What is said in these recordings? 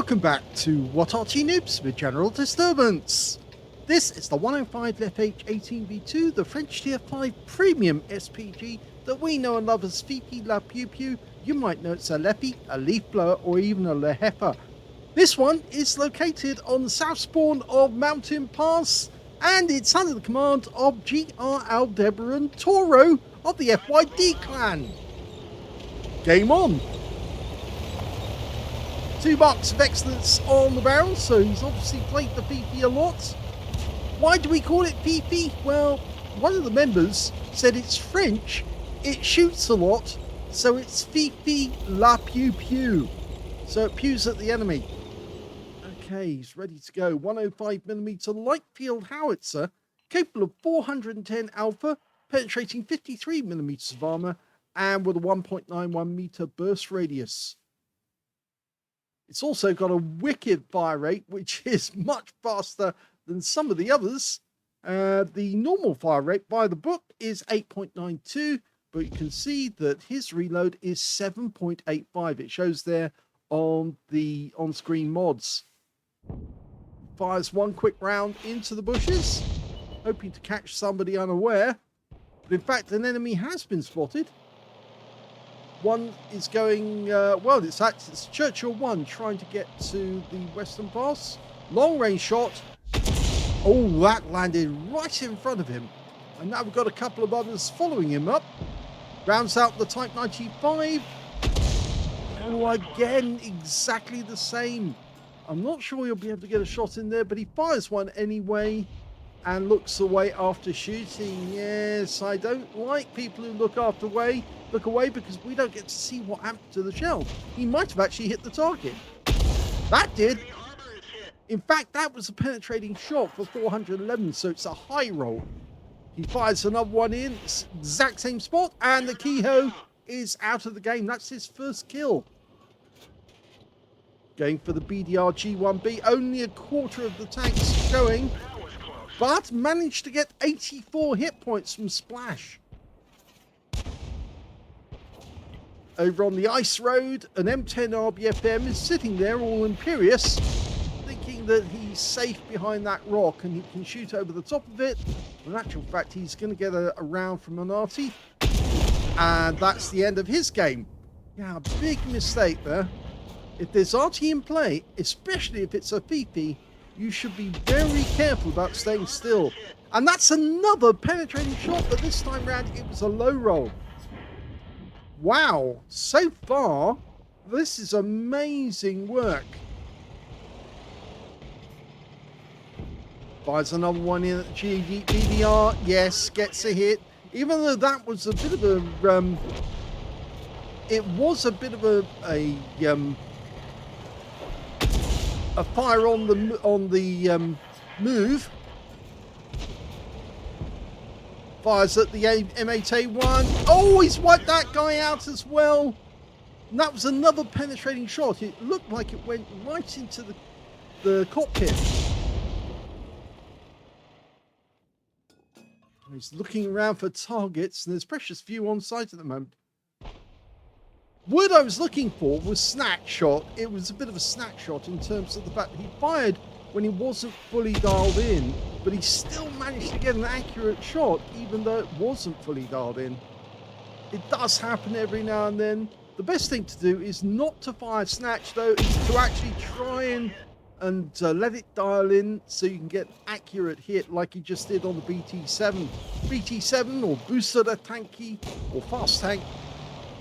Welcome back to What Arty Noobs with General Disturbance. This is the 105 leFH18B2, the French Tier 5 Premium SPG that we know and love as Fifi La Pew Pew. You might know it's a leFH, a leaf blower, or even a leFH. This one is located on the south spawn of Mountain Pass, and it's under the command of graldebarantauro of the FYD clan. Game on! 2 marks of excellence on the barrel, so he's obviously played the Fifi a lot. Why do we call it Fifi? Well, one of the members said it's French, it shoots a lot, so it's Fifi La Pew Pew. So it pews at the enemy. Okay, he's ready to go. 105mm light field howitzer, capable of 410 alpha, penetrating 53mm of armor, and with a 1.91 meter burst radius. It's also got a wicked fire rate, which is much faster than some of the others. The normal fire rate by the book is 8.92, but you can see that his reload is 7.85. It shows there on the on-screen mods. Fires one quick round into the bushes, hoping to catch somebody unaware. But in fact, an enemy has been spotted. One is going, well, it's Churchill 1 trying to get to the Western Pass. Long range shot. Oh, that landed right in front of him. And now we've got a couple of others following him up. Rounds out the Type 95. Oh, again, exactly the same. I'm not sure he'll be able to get a shot in there, but he fires one anyway and looks away after shooting. Yes, I don't like people who look away because we don't get to see what happened to the shell. He might have actually hit the target. That did. In fact, that was a penetrating shot for 411, so it's a high roll. He fires another one in, exact same spot, and the Kehoe is out of the game. That's his first kill. Going for the BDR G1B, only a quarter of the tanks showing, but managed to get 84 hit points from Splash. Over on the ice road, an M10 RBFM is sitting there all imperious, thinking that he's safe behind that rock and he can shoot over the top of it. In actual fact, he's going to get a round from an Arty, and that's the end of his game. Yeah, big mistake there. If there's Arty in play, especially if it's a Fifi, you should be very careful about staying still. And that's another penetrating shot, but this time round it was a low roll. Wow, so far, this is amazing work. Fires another one in at the GDR. Yes, gets a hit. Even though that was a bit of a, it was a bit of a fire on the move. Fires at the M8A1. Oh, he's wiped that guy out as well. And that was another penetrating shot. It looked like it went right into the cockpit. He's looking around for targets, and there's precious few on site at the moment. Word I was looking for was snack shot. It was a bit of a snack shot in terms of the fact that he fired when he wasn't fully dialed in, but he still managed to get an accurate shot even though it wasn't fully dialed in. It does happen every now and then. The best thing to do is not to fire snatch though, is to actually try and let it dial in so you can get an accurate hit like he just did on the BT7. BT7 or Booster the Tanky or Fast Tank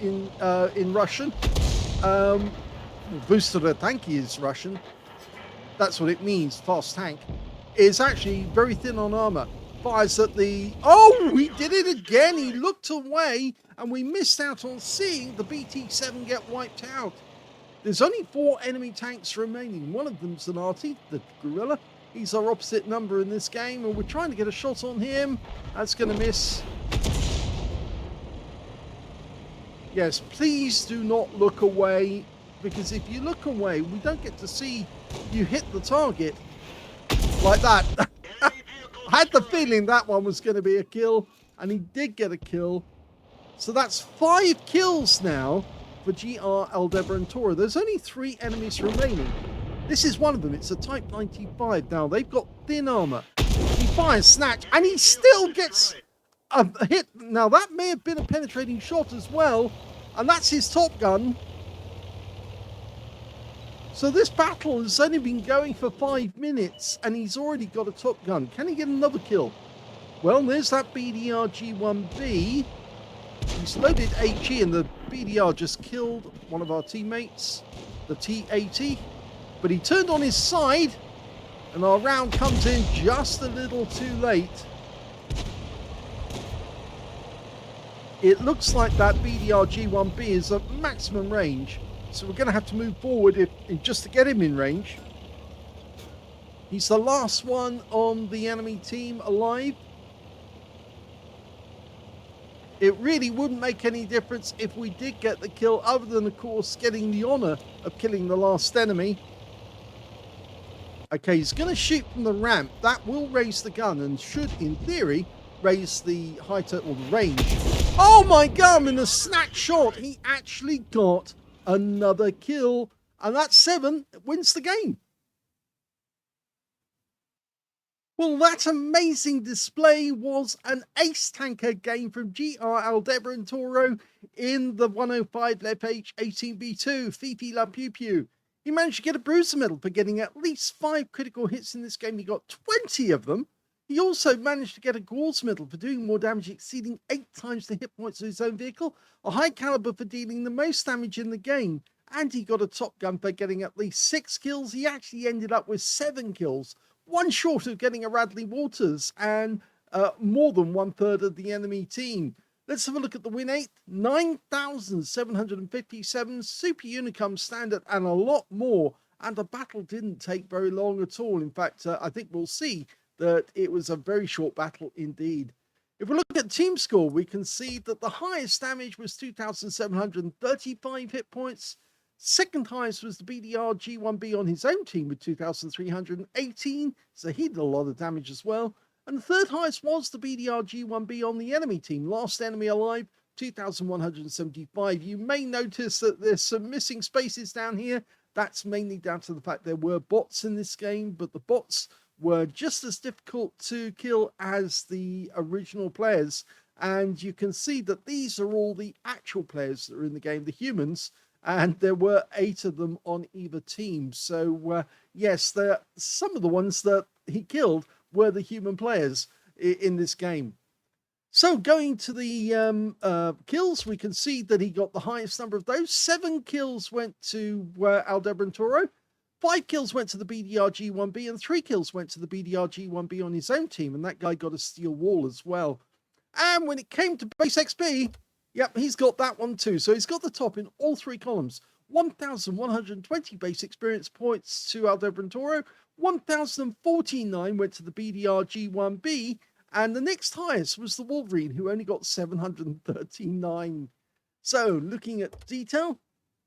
in Russian. Booster the Tanky is Russian. That's what it means, fast tank. Is actually very thin on armor. Fires at the... Oh, we did it again. He looked away and we missed out on seeing the BT7 get wiped out. There's only 4 enemy tanks remaining. One of them's an Arty, the gorilla. He's our opposite number in this game and we're trying to get a shot on him. That's going to miss. Yes, please do not look away, because if you look away, we don't get to see you hit the target like that. I had the feeling that one was going to be a kill, and he did get a kill. So that's 5 kills now for graldebarantauro. There's only 3 enemies remaining. This is one of them. It's a Type 95. Now, they've got thin armor. He fires Snatch, and he still gets a hit. Now, that may have been a penetrating shot as well, and that's his top gun. So this battle has only been going for 5 minutes, and he's already got a top gun. Can he get another kill? Well, there's that BDR-G1B. He's loaded HE, and the BDR just killed one of our teammates, the T-80. But he turned on his side, and our round comes in just a little too late. It looks like that BDR-G1B is at maximum range, so we're going to have to move forward just to get him in range. He's the last one on the enemy team alive. It really wouldn't make any difference if we did get the kill, other than, of course, getting the honor of killing the last enemy. Okay, he's going to shoot from the ramp. That will raise the gun and should, in theory, raise the height or the range. Oh my God, in the snatch shot, he actually got another kill. And that's 7, wins the game. Well, that amazing display was an ace tanker game from graldebarantauro in the 105 leFH18B2, Fifi La Pew Pew. He managed to get a bruiser medal for getting at least 5 critical hits in this game. He got 20 of them. He also managed to get a Gauze medal for doing more damage, exceeding 8 times the hit points of his own vehicle, a high caliber for dealing the most damage in the game, and he got a top gun for getting at least 6 kills. He actually ended up with 7 kills, one short of getting a Radley Waters, and more than 1/3 of the enemy team. Let's have a look at the win 8. 9,757, Super Unicum Standard, and a lot more. And the battle didn't take very long at all. In fact, I think we'll see that it was a very short battle indeed. If we look at team score, we can see that the highest damage was 2,735 hit points. Second highest was the BDR-G1B on his own team with 2,318, so he did a lot of damage as well. And the third highest was the BDR-G1B on the enemy team, last enemy alive, 2,175. You may notice that there's some missing spaces down here. That's mainly down to the fact there were bots in this game, but the bots were just as difficult to kill as the original players. And you can see that these are all the actual players that are in the game, the humans, and there were 8 of them on either team. So yes, some of the ones that he killed were the human players in this game. So going to the kills, we can see that he got the highest number of those. 7 kills went to Aldebarantauro, 5 kills went to the BDR-G1B, and 3 kills went to the BDR-G1B on his own team, and that guy got a steel wall as well. And when it came to base XP, yep, he's got that one too. So he's got the top in all 3 columns. 1,120 base experience points to Aldebarantauro, 1,049 went to the BDR-G1B, and the next highest was the Wolverine, who only got 739. So looking at detail,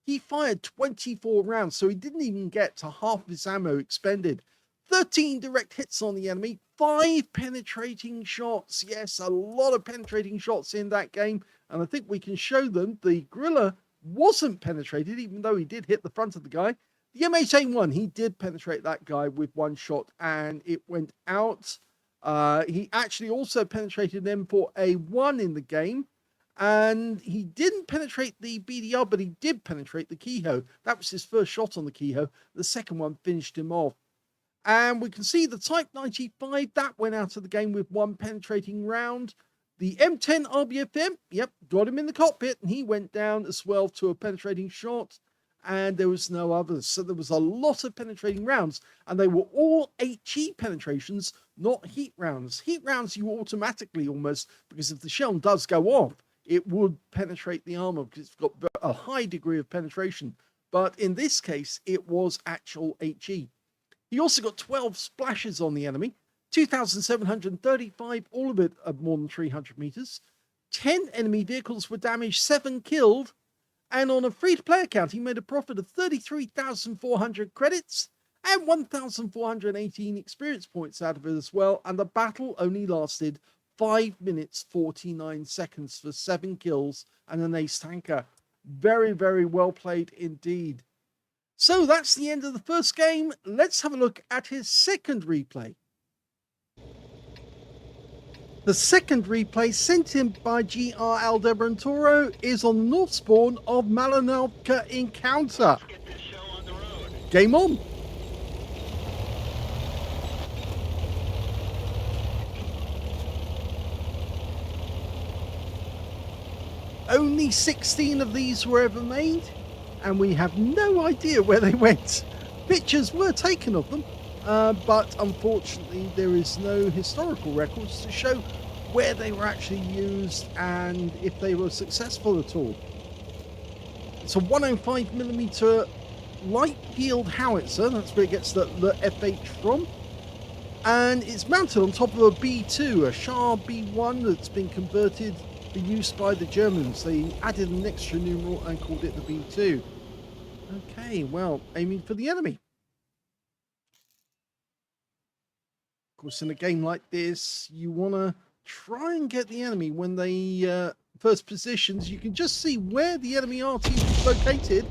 he fired 24 rounds, so he didn't even get to half of his ammo expended. 13 direct hits on the enemy, 5 penetrating shots. Yes, a lot of penetrating shots in that game, and I think we can show them. The Gorilla wasn't penetrated, even though he did hit the front of the guy. The M8A1, he did penetrate that guy with 1 shot, and it went out. He actually also penetrated an M4A1 in the game, and he didn't penetrate the BDR, but he did penetrate the Keyhole. That was his first shot on the Keyhole. The second one finished him off. And we can see the Type 95, that went out of the game with 1 penetrating round. The M10 RBFM, yep, got him in the cockpit, and he went down as well to a penetrating shot. And there was no others. So there was a lot of penetrating rounds, and they were all HE penetrations, not heat rounds. Heat rounds you automatically almost, because if the shell does go off, it would penetrate the armor because it's got a high degree of penetration. But in this case, it was actual HE. He also got 12 splashes on the enemy, 2,735, all of it at more than 300 meters. 10 enemy vehicles were damaged, 7 killed. And on a free-to-play account, he made a profit of 33,400 credits and 1,418 experience points out of it as well. And the battle only lasted 5 minutes, 49 seconds for 7 kills and an ace tanker. Very, very well played indeed. So that's the end of the first game. Let's have a look at his second replay. The second replay sent in by graldebarantauro is on north spawn of Malinovka encounter. Game on. Only 16 of these were ever made, and we have no idea where they went. Pictures were taken of them, but unfortunately there is no historical records to show where they were actually used and if they were successful at all. It's a 105mm light field howitzer, that's where it gets the leFH from, and it's mounted on top of a B2, a Shure B1 that's been converted for use by the Germans. They added an extra numeral and called it the B2. Okay, well, aiming for the enemy. Of course, in a game like this, you want to try and get the enemy when they first positions. You can just see where the enemy Arty was located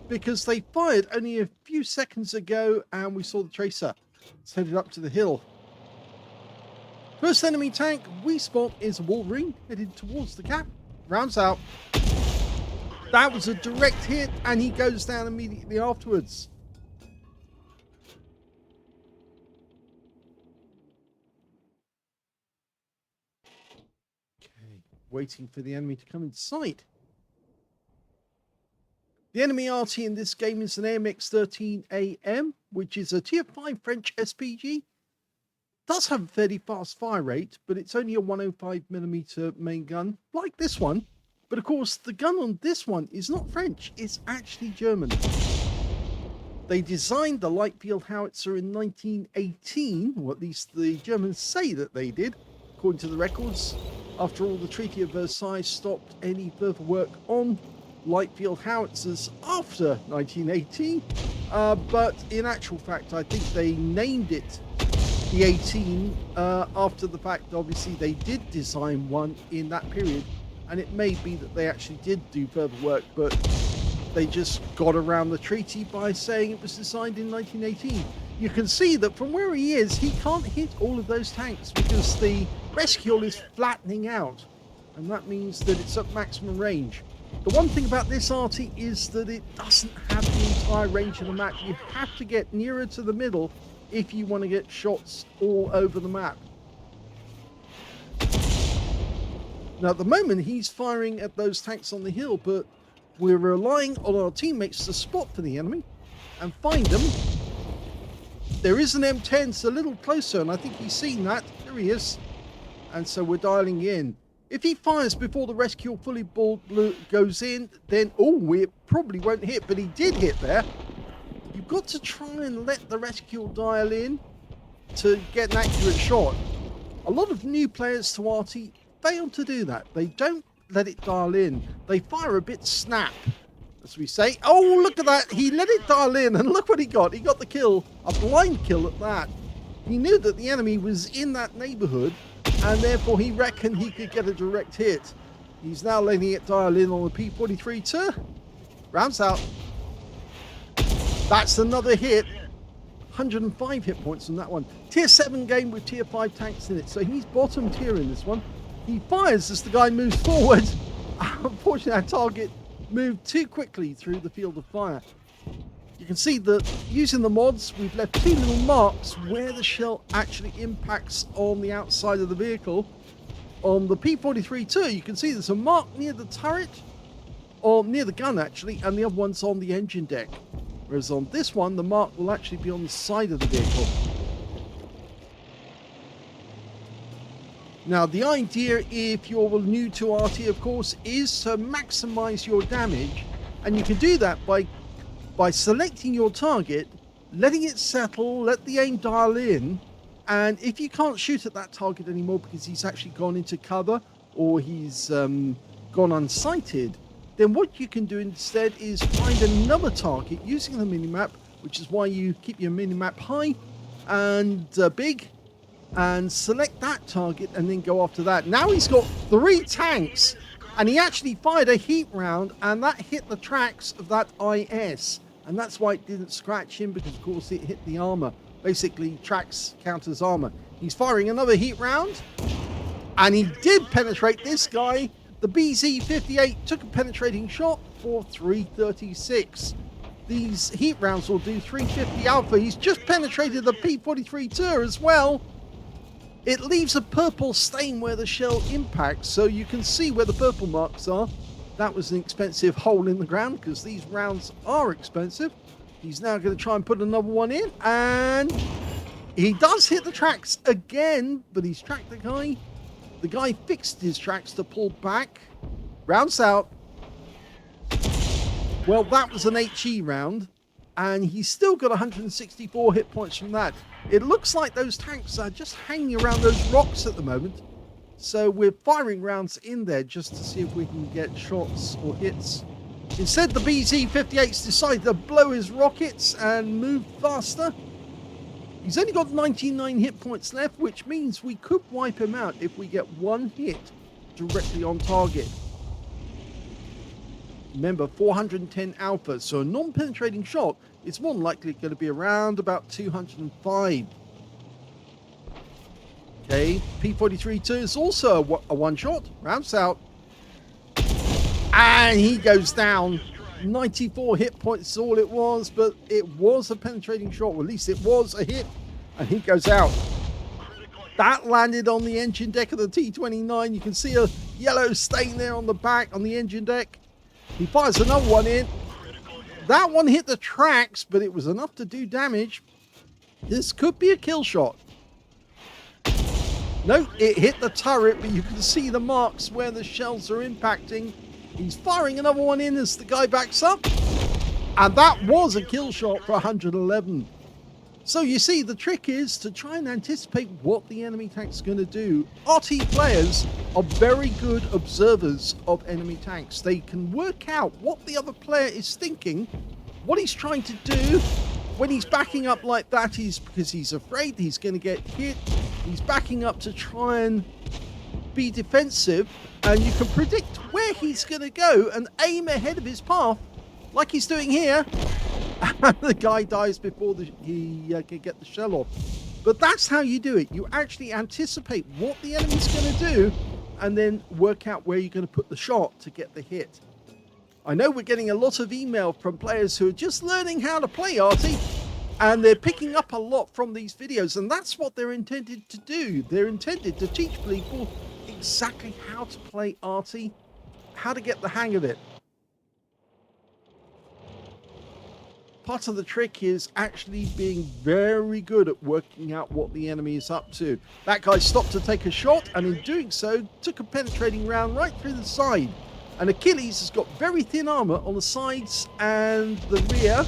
because they fired only a few seconds ago and we saw the tracer. It's headed up to the hill. First enemy tank we spot is a Wolverine headed towards the cap. Rounds out. That was a direct hit and he goes down immediately afterwards. Okay, waiting for the enemy to come in sight. The enemy Arty in this game is an AMX-13AM, which is a tier 5 French SPG. Does have a fairly fast fire rate, but it's only a 105mm main gun, like this one. But of course, the gun on this one is not French, it's actually German. They designed the light field howitzer in 1918, or at least the Germans say that they did, according to the records. After all, the Treaty of Versailles stopped any further work on light field howitzers after 1918. But in actual fact, I think they named it the 18 after the fact. Obviously they did design one in that period, and it may be that they actually did do further work, but they just got around the treaty by saying it was designed in 1918. You can see that from where he is, he can't hit all of those tanks because the rescue is flattening out, and that means that it's at maximum range. The one thing about this Arty is that it doesn't have the entire range of the map. You have to get nearer to the middle if you want to get shots all over the map. Now at the moment he's firing at those tanks on the hill, but we're relying on our teammates to spot for the enemy and find them. There is an M10, it's a little closer, and I think he's seen that. There he is. And so we're dialing in. If he fires before the rescue fully goes in, then it probably won't hit, but he did hit there. You've got to try and let the rescue dial in to get an accurate shot. A lot of new players to Arty fail to do that. They don't let it dial in. They fire a bit snap, as we say. Oh, look at that. He let it dial in, and look what he got. He got the kill, a blind kill at that. He knew that the enemy was in that neighborhood, and therefore he reckoned he could get a direct hit. He's now letting it dial in on the P-43-2. Rounds out. That's another hit. 105 hit points on that one. Tier 7 game with tier 5 tanks in it, so he's bottom tier in this one. He fires as the guy moves forward. Unfortunately, our target moved too quickly through the field of fire. You can see that using the mods, we've left two little marks where the shell actually impacts on the outside of the vehicle. On the P-43-2, you can see there's a mark near the turret, or near the gun actually, and the other one's on the engine deck. Whereas on this one, the mark will actually be on the side of the vehicle. Now, the idea, if you're new to Arty, of course, is to maximize your damage. And you can do that by selecting your target, letting it settle, let the aim dial in. And if you can't shoot at that target anymore because he's actually gone into cover or he's gone unsighted, then what you can do instead is find another target using the minimap, which is why you keep your minimap high and big, and select that target and then go after that. Now he's got 3 tanks, and he actually fired a heat round, and that hit the tracks of that IS. and that's why it didn't scratch him, because of course it hit the armor. Basically, tracks counters armor. He's firing another heat round, and he did penetrate this guy. The BZ58 took a penetrating shot for 336. These heat rounds will do 350 alpha. He's just penetrated the P43-2 as well. It leaves a purple stain where the shell impacts, so you can see where the purple marks are. That was an expensive hole in the ground, because these rounds are expensive. He's now going to try and put another one in, and he does hit the tracks again, but he's tracked the guy. The guy fixed his tracks to pull back. Rounds out. Well, that was an HE round, and he's still got 164 hit points from that. It looks like those tanks are just hanging around those rocks at the moment. So we're firing rounds in there just to see if we can get shots or hits. Instead, the BZ-58's decided to blow his rockets and move faster. He's only got 99 hit points left, which means we could wipe him out if we get one hit directly on target. Remember, 410 alpha, so a non-penetrating shot is more than likely going to be around about 205. Okay, P43-2 is also a one-shot. Rounds out. And he goes down. 94 hit points is all it was, but it was a penetrating shot. Or at least it was a hit. And he goes out. That landed on the engine deck of the T-29. You can see a yellow stain there on the back on the engine deck. He fires another one in. That one hit the tracks, but it was enough to do damage. This could be a kill shot. No, it hit the turret, but you can see the marks where the shells are impacting. He's firing another one in as the guy backs up. And that was a kill shot for 111. So you see, the trick is to try and anticipate what the enemy tank's going to do. Arty players are very good observers of enemy tanks. They can work out what the other player is thinking, what he's trying to do. When he's backing up like that, is because he's afraid he's going to get hit. He's backing up to try and be defensive, and you can predict where he's going to go and aim ahead of his path, like he's doing here. And the guy dies before he can get the shell off. But that's how you do it. You actually anticipate what the enemy's going to do, and then work out where you're going to put the shot to get the hit. I know we're getting a lot of email from players who are just learning how to play Arty, and they're picking up a lot from these videos, and that's what they're intended to do. They're intended to teach people exactly how to play Arty, how to get the hang of it. Part of the trick is actually being very good at working out what the enemy is up to. That guy stopped to take a shot, and in doing so, took a penetrating round right through the side. And Achilles has got very thin armor on the sides and the rear,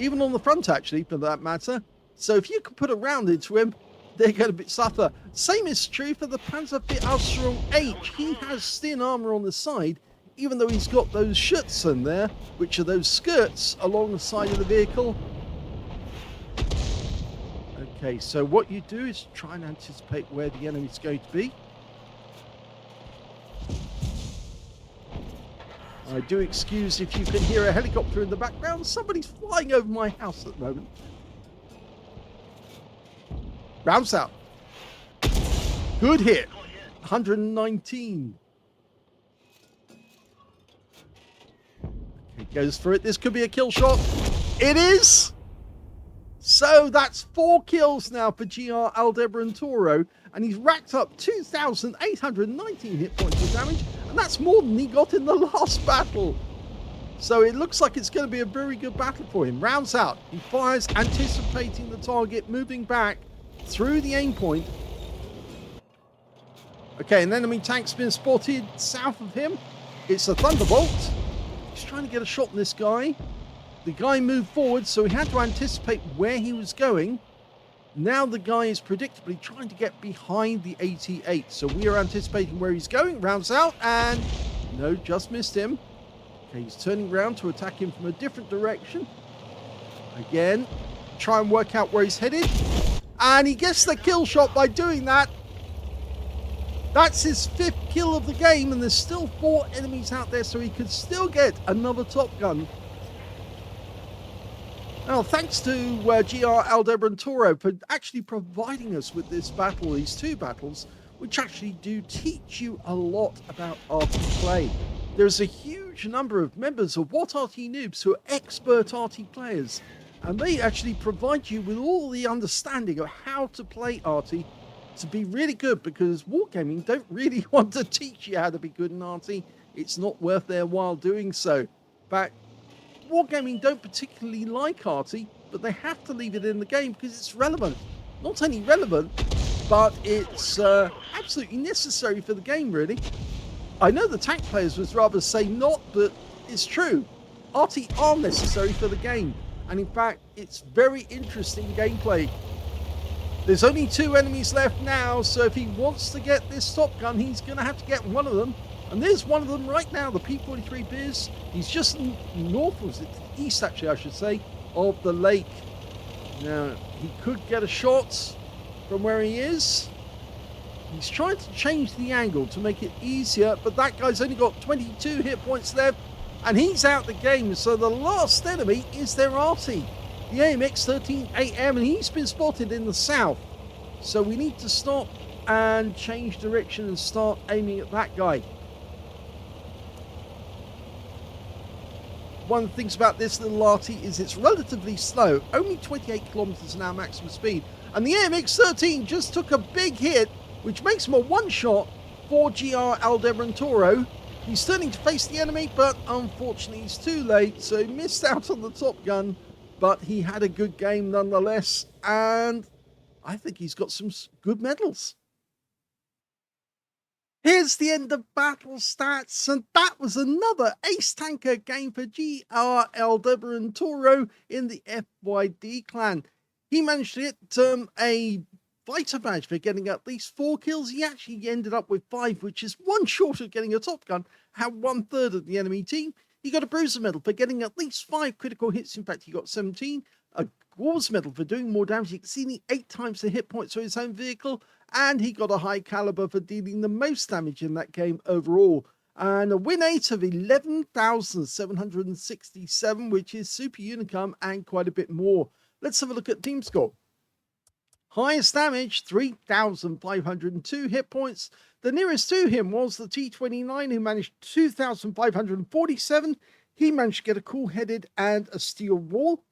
even on the front actually, for that matter. So if you can put a round into him, they're going to suffer. Same is true for the Panzerbeaufführung H. He has thin armor on the side, even though he's got those Schützen there, which are those skirts along the side of the vehicle. Okay, so what you do is try and anticipate where the enemy's going to be. I do excuse if you can hear a helicopter in the background. Somebody's flying over my house at the moment. Rounds out. Good hit. 119. Okay, goes for it. This could be a kill shot. It is. So that's 4 kills now for GR Aldebarantauro, and he's racked up 2,819 hit points of damage, and that's more than he got in the last battle. So it looks like it's going to be a very good battle for him. Rounds out. He fires, anticipating the target, moving back through the aim point. Okay, an enemy tank's been spotted south of him. It's a Thunderbolt. He's trying to get a shot on this guy. The guy moved forward, so he had to anticipate where he was going. Now the guy is predictably trying to get behind the 88. So we are anticipating where he's going. Rounds out, and no, just missed him. Okay, he's turning around to attack him from a different direction. Again, try and work out where he's headed. And he gets the kill shot by doing that. That's his 5th kill of the game, and there's still 4 enemies out there, so he could still get another Top Gun. Well, thanks to graldebarantauro for actually providing us with this battle, these two battles, which actually do teach you a lot about Arty play. There's a huge number of members of What Arty Noobs who are expert Arty players, and they actually provide you with all the understanding of how to play Arty to be really good, because Wargaming don't really want to teach you how to be good in Arty. It's not worth their while doing so. But Wargaming don't particularly like Arty, but they have to leave it in the game because it's relevant. Not only relevant, but it's absolutely necessary for the game, really. I know the tank players would rather say not, but it's true. Arty are necessary for the game, and in fact, it's very interesting gameplay. There's only 2 enemies left now, so if he wants to get this top gun, he's going to have to get one of them. And there's one of them right now, the P-43 He's just north, was it east actually, I should say, of the lake. Now, he could get a shot from where he is. He's trying to change the angle to make it easier, but that guy's only got 22 hit points left, and he's out the game. So the last enemy is their Arty, the AMX-13AM, and he's been spotted in the south. So we need to stop and change direction and start aiming at that guy. One of the things about this little Arty is it's relatively slow, only 28 kilometers an hour maximum speed. And the AMX-13 just took a big hit, which makes him a one-shot for graldebarantauro. He's turning to face the enemy, but unfortunately he's too late, so he missed out on the top gun. But he had a good game nonetheless, and I think he's got some good medals. Here's the end of battle stats, and that was another ace tanker game for graldebarantauro in the FYD clan. He managed to get a fighter badge for getting at least 4 kills. He actually ended up with 5, which is one short of getting a top gun, had 1/3 of the enemy team. He got a bruiser medal for getting at least 5 critical hits. In fact, he got 17. A Wars medal for doing more damage, exceeding 8 times the hit points for his own vehicle. And he got a high caliber for dealing the most damage in that game overall. And a win rate of 11,767, which is super unicum and quite a bit more. Let's have a look at team score. Highest damage, 3,502 hit points. The nearest to him was the T-29, who managed 2,547. He managed to get a cool-headed and a steel wall.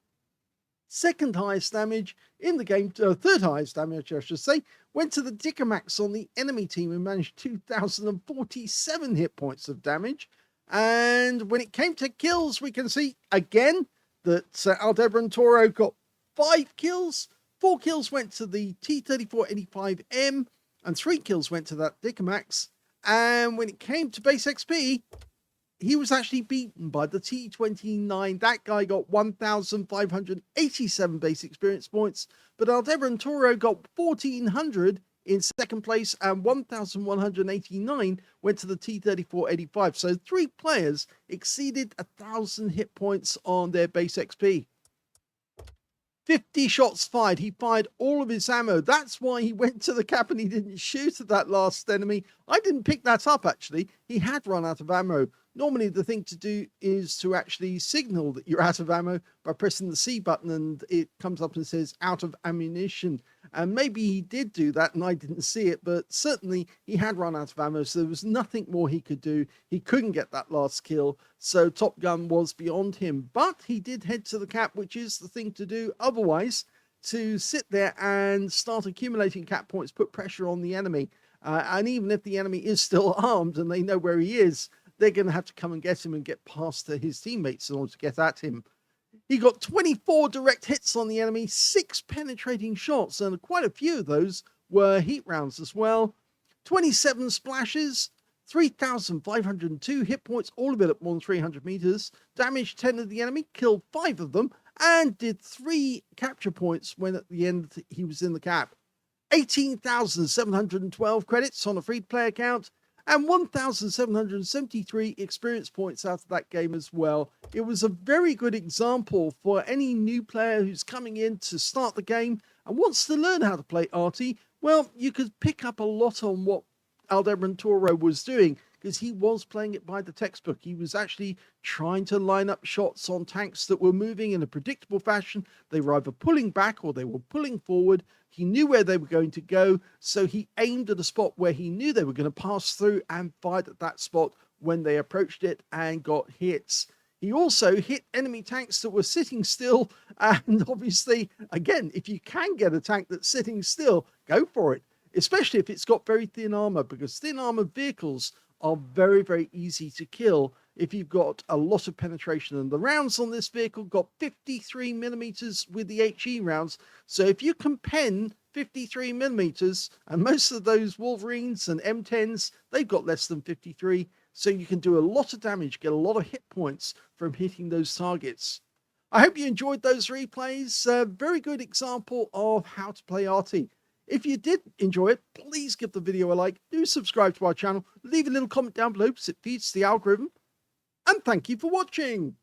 Second highest damage in the game, third highest damage, I should say, went to the Dickermax on the enemy team, who managed 2,047 hit points of damage. And when it came to kills, we can see again that graldebarantauro got 5 kills. 4 kills went to the T-3485M, and 3 kills went to that Dickermax. And when it came to base XP, he was actually beaten by the T-29. That guy got 1,587 base experience points, but graldebarantauro got 1,400 in second place, and 1,189 went to the T-3485. So 3 players exceeded 1,000 hit points on their base XP. 50 shots fired. He fired all of his ammo. That's why he went to the cap and he didn't shoot at that last enemy. I didn't pick that up, actually. He had run out of ammo. Normally, the thing to do is to actually signal that you're out of ammo by pressing the C button, and it comes up and says out of ammunition. And maybe he did do that and I didn't see it, but certainly he had run out of ammo, so there was nothing more he could do. He couldn't get that last kill, so Top Gun was beyond him. But he did head to the cap, which is the thing to do. Otherwise, to sit there and start accumulating cap points, put pressure on the enemy. And even if the enemy is still armed and they know where he is, they're going to have to come and get him and get past his teammates in order to get at him. He got 24 direct hits on the enemy, 6 penetrating shots, and quite a few of those were heat rounds as well. 27 splashes, 3,502 hit points, all of it at more than 300 meters. Damaged 10 of the enemy, killed 5 of them, and did 3 capture points when at the end he was in the cap. 18,712 credits on a free play account, and 1,773 experience points out of that game as well. It was a very good example for any new player who's coming in to start the game and wants to learn how to play Arty. Well, you could pick up a lot on what Graldebarantauro was doing, because he was playing it by the textbook. He was actually trying to line up shots on tanks that were moving in a predictable fashion. They were either pulling back or they were pulling forward. He knew where they were going to go, so he aimed at a spot where he knew they were going to pass through and fired at that spot when they approached it and got hits. He also hit enemy tanks that were sitting still, and obviously, again, if you can get a tank that's sitting still, go for it, especially if it's got very thin armor, because thin armored vehicles are very, very easy to kill if you've got a lot of penetration. And the rounds on this vehicle got 53 millimeters with the HE rounds. So if you can pen 53 millimeters, and most of those Wolverines and M10s, they've got less than 53. So you can do a lot of damage, get a lot of hit points from hitting those targets. I hope you enjoyed those replays. Very good example of how to play Arty. If you did enjoy it, please give the video a like, do subscribe to our channel, leave a little comment down below because it feeds the algorithm, and thank you for watching.